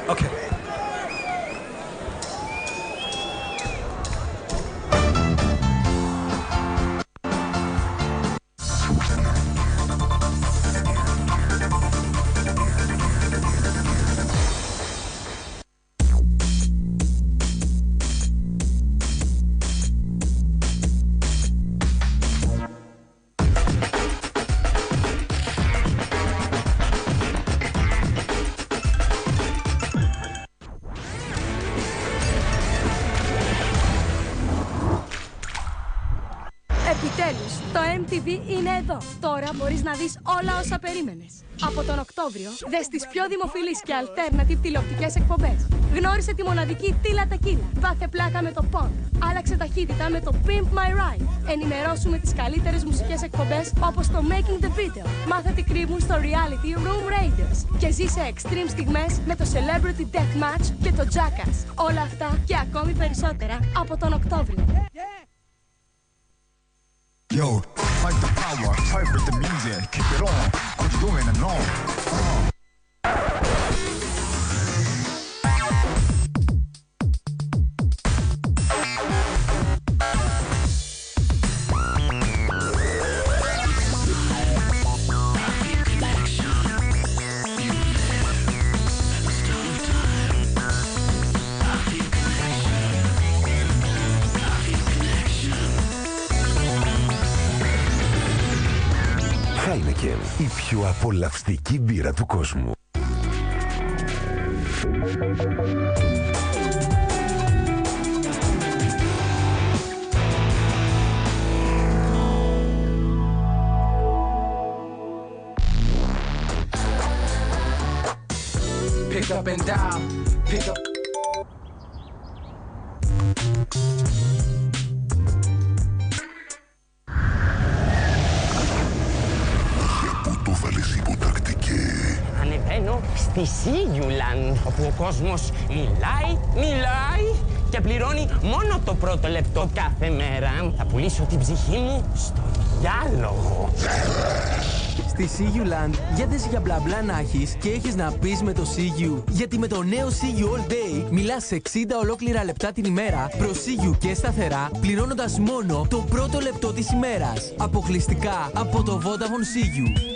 Okay. Επιτέλους, το MTV είναι εδώ. Τώρα μπορείς να δεις όλα όσα περίμενες. Από τον Οκτώβριο, δες τις πιο δημοφιλείς και alternative τηλεοπτικές εκπομπές. Γνώρισε τη μοναδική Τίλα Τεκίλα. Βάθε πλάκα με το Punk. Άλλαξε ταχύτητα με το Pimp My Ride. Ενημερώσουμε τις καλύτερες μουσικές εκπομπές όπως το Making the Video. Μάθε τι κρύβουν στο Reality Room Raiders. Και ζήσε extreme στιγμές με το Celebrity Deathmatch και το Jackass. Όλα αυτά και ακόμη περισσότερα από τον Οκτώβριο. Yo, fight the power, fight with the music, keep it on, cause you're going along. Heineken, η πιο απολαυστική μπύρα του κόσμου. Pick up and down, pick up. Ανεβαίνω στη Σίγιουλαντ, όπου ο κόσμος μιλάει και πληρώνει μόνο το πρώτο λεπτό κάθε μέρα. Θα πουλήσω την ψυχή μου στο διάλογο. Στη Σίγιουλαντ, για δες για μπλα μπλα να έχεις και έχεις να πεις με το Σίγιου. Γιατί με το νέο Σίγιου All Day μιλάς 60 ολόκληρα λεπτά την ημέρα προς Σίγιου και σταθερά, πληρώνοντας μόνο το πρώτο λεπτό της ημέρας. Αποκλειστικά από το Vodafone Σίγιου.